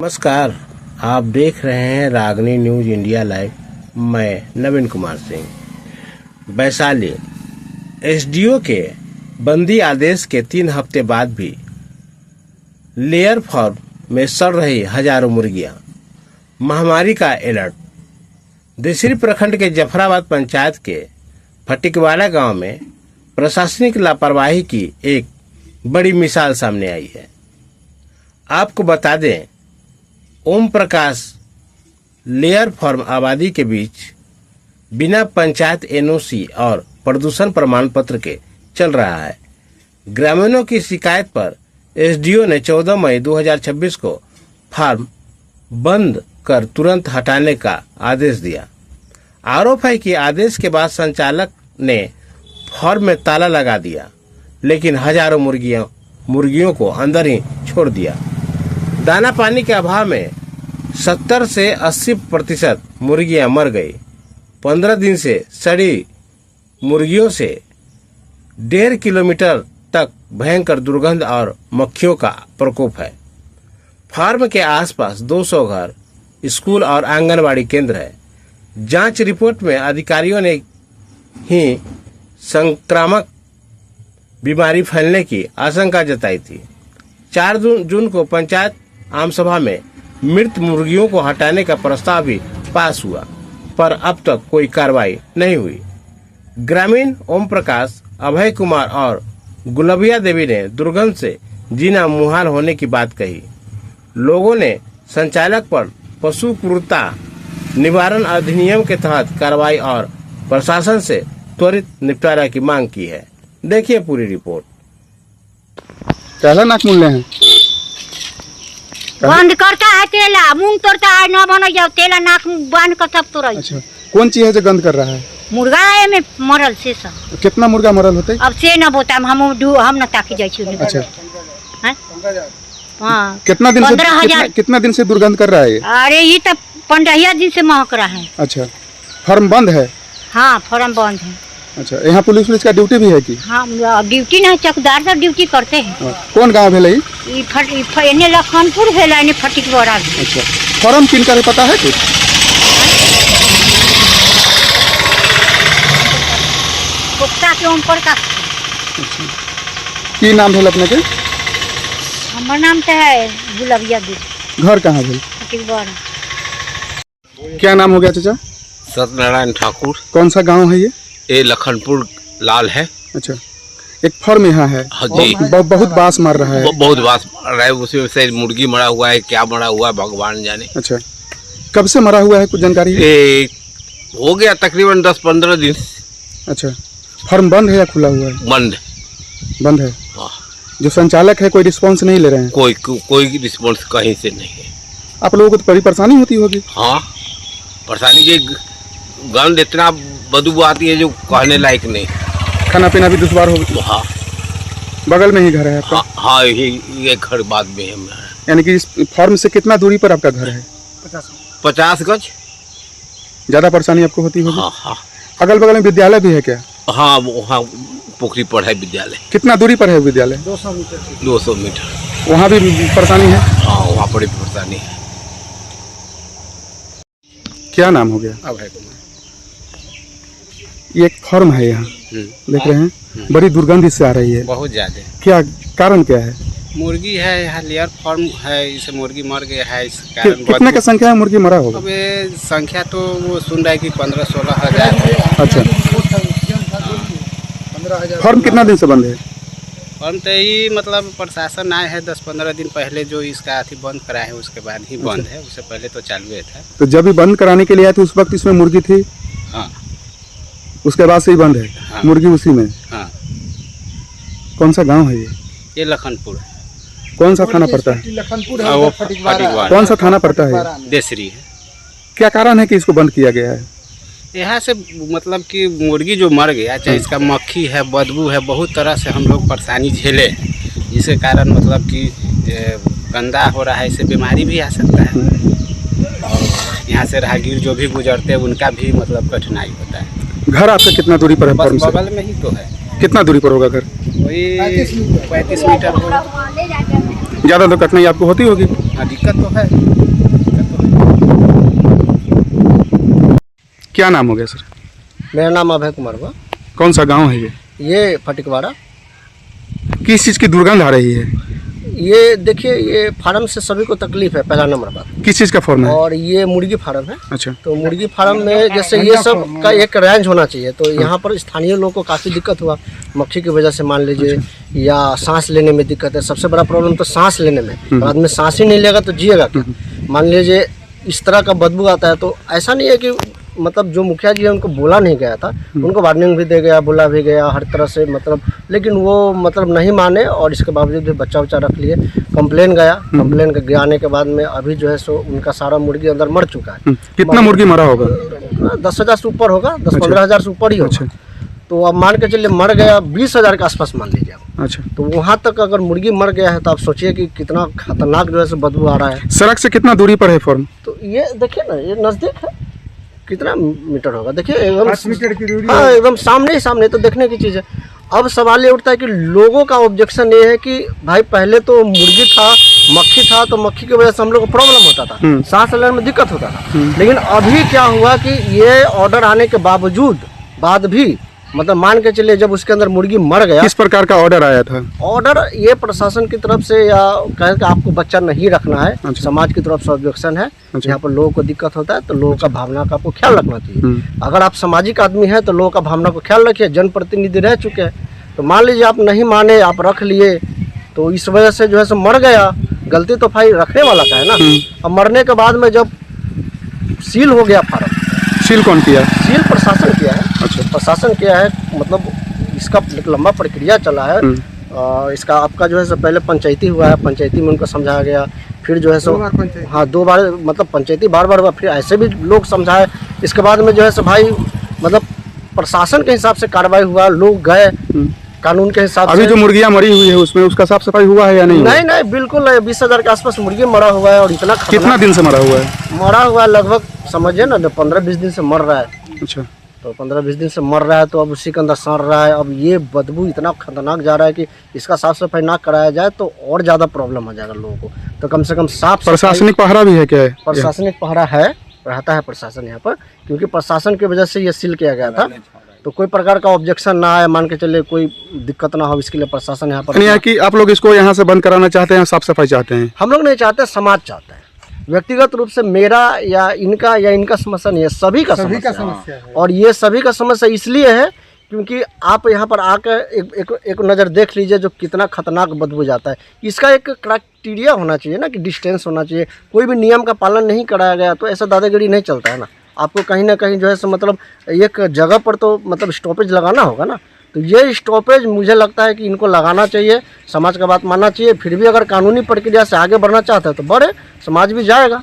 नमस्कार, आप देख रहे हैं रागनी न्यूज इंडिया लाइव। मैं नवीन कुमार सिंह। वैशाली एसडीओ के बंदी आदेश के 3 हफ्ते बाद भी लेयर फार्म में सड़ रही हजारों मुर्गियां। महामारी का अलर्ट। देसरी प्रखंड के जफराबाद पंचायत के फटिकवाड़ा गांव में प्रशासनिक लापरवाही की एक बड़ी मिसाल सामने आई है। आपको बता दें, ओम प्रकाश लेयर फार्म आबादी के बीच बिना पंचायत एनओसी और प्रदूषण प्रमाण पत्र के चल रहा है। ग्रामीणों की शिकायत पर एसडीओ ने 14 मई 2026 को फार्म बंद कर तुरंत हटाने का आदेश दिया। आरोप है कि आदेश के बाद संचालक ने फार्म में ताला लगा दिया, लेकिन हजारों मुर्गियों को अंदर ही छोड़ दिया। दाना पानी के अभाव में 70 से 80% मुर्गियां मर गई। 15 दिन से सड़ी मुर्गियों से 1.5 किलोमीटर तक भयंकर दुर्गंध और मक्खियों का प्रकोप है। फार्म के आसपास 200 घर, स्कूल और आंगनबाड़ी केंद्र है। जांच रिपोर्ट में अधिकारियों ने ही संक्रामक बीमारी फैलने की आशंका जताई थी। 4 जून को पंचायत आम सभा में मृत मुर्गियों को हटाने का प्रस्ताव भी पास हुआ, पर अब तक कोई कार्रवाई नहीं हुई। ग्रामीण ओम प्रकाश, अभय कुमार और गुलबिया देवी ने दुर्गंध से जीना मुहाल होने की बात कही। लोगों ने संचालक पर पशु क्रूरता निवारण अधिनियम के तहत कार्रवाई और प्रशासन से त्वरित निपटारा की मांग की है। देखिए पूरी रिपोर्ट। पहला नाक मूल्य है बंद करता है, तेला मूंग तोड़ता है, न बना जाओ तेला नाक बांध कर सब तोड़। अच्छा, कौन चीज है जो गंद कर रहा है? मुर्गा है में मरल से सब। कितना मुर्गा मरल होते? अब से न बोता हम न ताकि जाई छी। अच्छा, हां, कितना दिन से दुर्गंध कर रहा है ये? अरे ये तो 15 दिन से महक रहा है। अच्छा, फार्म बंद है? हाँ, फार्म बंद है। अच्छा, यहाँ पुलिस का ड्यूटी भी है कि? हाँ, ड्यूटी नहीं, चौकीदार सब ड्यूटी करते हैं। कौन गाँव भेल? इन्हें लखनपुर भेल, इन्हें फटिकवाड़ा। अच्छा, फार्म किनका है पता है कुछ? कुत्ता के ओम प्रकाश। अच्छा, की नाम भेल अपने के? हमार नाम तो है गुलबिया देवी। घर कहाँ भेल? फटिकवाड़ा। क्या नाम हो गया चाचा? सत्यनारायण ठाकुर। कौन सा गाँव है ये? ये लखनपुर लाल है। अच्छा, एक फार्म यहाँ है। हाँ जी। बहुत बास मार रहा है। बहुत बात रहा है, उसमें से मुर्गी मरा हुआ है, क्या मरा हुआ है भगवान जाने। अच्छा, कब से मरा हुआ है, कुछ जानकारी है? हो गया तकरीबन 10-15 दिन। अच्छा, फार्म बंद है या खुला हुआ है? बंद है। हाँ। जो संचालक है कोई रिस्पांस नहीं ले रहे हैं? कोई रिस्पांस कहीं से नहीं है। आप लोगों को तो बड़ी परेशानी होती होगी। हाँ, परेशानी की गंध इतना बदबू आती है जो कहने लायक नहीं। खाना पीना भी दुश्वार होगी। हाँ, बगल में ही घर है आपका? हाँ, ये घर बाद में है। यानी कि इस फार्म से कितना दूरी पर आपका घर है? 50 गज। ज्यादा परेशानी आपको होती होगी। हाँ हाँ। अगल बगल में विद्यालय भी है क्या? हाँ, वहाँ पोखरी पर है विद्यालय। कितना दूरी पर है विद्यालय? 200 मीटर। वहाँ भी परेशानी है? हाँ, वहाँ बड़ी परेशानी है। क्या नाम हो गया? अभय कुमार। ये एक फार्म है यहाँ, देख रहे हैं, बड़ी दुर्गंध इससे आ रही है। बहुत ज्यादा। क्या कारण क्या है? मुर्गी है यहाँ, लेयर फार्म है, इसे मुर्गी मर गया है। इस कारण कितने का संख्या है मुर्गी मरा होगा? अब संख्या तो वो सुन रहा है कि 15-16 हजार। अच्छा, फार्म कितना दिन से बंद है? फार्म तो ही मतलब प्रशासन आए हैं 10-15 दिन पहले, जो इसका अथी बंद कराए हैं, उसके बाद ही बंद है। उससे पहले तो चालू है था। तो जब भी बंद कराने के लिए आए थे उस वक्त इसमें मुर्गी थी? हाँ। उसके बाद से ही बंद है? हाँ। मुर्गी उसी में? हाँ। कौन सा गांव है ये? ये लखनपुर। कौन सा थाना पड़ता है? फटिकवाड़ा। कौन सा थाना पड़ता है? देसरी है। क्या कारण है कि इसको बंद किया गया है? यहाँ से मतलब कि मुर्गी जो मर गया, चाहे इसका मक्खी है, बदबू है, बहुत तरह से हम लोग परेशानी झेले, जिसके कारण मतलब कि गंदा हो रहा है, इससे बीमारी भी आ सकता है। और यहाँ से राहगीर जो भी गुजरते हैं उनका भी मतलब कठिनाई होता है। घर आपका कितना दूरी पर है? बस बगल में ही तो है। कितना दूरी पर होगा घर? वही 35 मीटर होगा। ज़्यादा तो कठिनाई आपको होती होगी। हाँ, दिक्कत तो है। क्या नाम हो गया सर? मेरा नाम अभय कुमार हुआ। कौन सा गांव है ये फटिकवाड़ा। किस चीज़ की दुर्गंध आ रही है? ये देखिए, ये फार्म से सभी को तकलीफ है, पहला नंबर बात। किस चीज़ का फॉर्म है? और ये मुर्गी फार्म है। अच्छा। तो मुर्गी फार्म में जैसे ये सब का एक रेंज होना चाहिए, तो यहाँ पर स्थानीय लोगों को काफ़ी दिक्कत हुआ मक्खी की वजह से, मान लीजिए, या सांस लेने में दिक्कत है। सबसे बड़ा प्रॉब्लम तो सांस लेने में, आदमी सांस ही नहीं लेगा तो जिएगा क्या। मान लीजिए इस तरह का बदबू आता है, तो ऐसा नहीं है कि मतलब जो मुखिया जी है उनको बोला नहीं गया था, उनको वार्निंग भी दे गया, बोला भी गया हर तरह से, मतलब लेकिन वो मतलब नहीं माने, और इसके बावजूद भी बच्चा उच्चा रख लिए। कंप्लेन गया, कंप्लेन के आने के बाद में अभी जो है सो उनका सारा मुर्गी अंदर मर चुका है। कितना मुर्गी मरा होगा? 10,000 से ऊपर होगा, 10-15,000 से ऊपर ही होगा। तो अब मान के चलिए मर गया 20,000 के आसपास मान लीजिए आप। अच्छा। तो वहाँ तक अगर मुर्गी मर गया है तो आप सोचिए कि कितना खतरनाक जो है बदबू आ रहा है। सड़क से कितना दूरी पर है फॉर्म? तो ये देखिए ना, ये नज़दीक है, कितना मीटर होगा देखिए, एकदम 5 मीटर की दूरी। हाँ, एकदम सामने ही सामने, तो देखने की चीज़ है। अब सवाल ये उठता है कि लोगों का ऑब्जेक्शन ये है कि भाई पहले तो मुर्गी था, मक्खी था, तो मक्खी की वजह से हम लोग को प्रॉब्लम होता था, सांस लेने में दिक्कत होता था। लेकिन अभी क्या हुआ कि ये ऑर्डर आने के बाद भी मतलब मान के चलिए जब उसके अंदर मुर्गी मर गया। किस प्रकार का ऑर्डर आया था? ऑर्डर ये प्रशासन की तरफ से, या कहे कि आपको बच्चा नहीं रखना है। अच्छा। समाज की तरफ से ऑब्जेक्शन है। अच्छा। यहाँ पर लोगों को दिक्कत होता है, तो लोगों का भावना का आपको ख्याल रखना चाहिए। अगर आप सामाजिक आदमी हैं तो लोगों का भावना को ख्याल रखिए। जनप्रतिनिधि रह चुके हैं, तो मान लीजिए आप नहीं माने, आप रख लिए, तो इस वजह से जो है सो मर गया। गलती तो भाई रखने वाला का है ना। अब मरने के बाद में जब सील हो गया फार्म। सील कौन किया? सील प्रशासन किया है। अच्छा। प्रशासन किया है, मतलब इसका एक लंबा प्रक्रिया चला है। इसका आपका जो है सो पहले पंचायती हुआ है, पंचायती में उनको समझाया गया, फिर जो है सो हाँ 2 बार मतलब पंचायती बार हुआ, फिर ऐसे भी लोग समझाए। इसके बाद में जो है सो भाई मतलब प्रशासन के हिसाब से कार्रवाई हुआ, लोग गए कानून के हिसाब से। अभी जो मुर्गियां मरी हुई है उसमें उसका साफ सफाई हुआ है या नहीं? नहीं, बिल्कुल नहीं। 20,000 के आसपास मुर्गी मरा हुआ है, और इतना कितना दिन से मरा हुआ है? मरा हुआ है लगभग समझिए ना 15-20 दिन से मर रहा है। अच्छा। तो 15-20 दिन से मर रहा है, तो अब उसी के अंदर सड़ रहा है। अब ये बदबू इतना खतरनाक जा रहा है कि इसका साफ सफाई ना कराया जाए तो और ज़्यादा प्रॉब्लम हो जाएगा लोगों को। तो कम से कम साफ प्रशासनिक पहरा भी है क्या? प्रशासनिक पहरा है, रहता है प्रशासन यहाँ पर, क्योंकि प्रशासन की वजह से ये सील किया गया था। तो कोई प्रकार का ऑब्जेक्शन ना आए, मान के चलिए कोई दिक्कत ना हो, इसके लिए प्रशासन यहाँ पर। नहीं है कि आप लोग इसको यहाँ से बंद कराना चाहते हैं, साफ सफाई चाहते हैं? हम लोग नहीं चाहते, समाज चाहता है। व्यक्तिगत रूप से मेरा या इनका समस्या नहीं है, सभी का समस्या है। और ये सभी का समस्या इसलिए है क्योंकि आप यहाँ पर आकर एक नज़र देख लीजिए जो कितना खतरनाक बदबू जाता है। इसका एक क्राइटेरिया होना चाहिए ना, कि डिस्टेंस होना चाहिए। कोई भी नियम का पालन नहीं कराया गया तो ऐसा दादागिरी नहीं चलता है ना। आपको कहीं ना कहीं जो है सो मतलब एक जगह पर तो मतलब स्टॉपेज लगाना होगा ना। तो ये स्टॉपेज मुझे लगता है कि इनको लगाना चाहिए, समाज का बात मानना चाहिए। फिर भी अगर कानूनी प्रक्रिया से आगे बढ़ना चाहता है तो बढ़े, समाज भी जाएगा।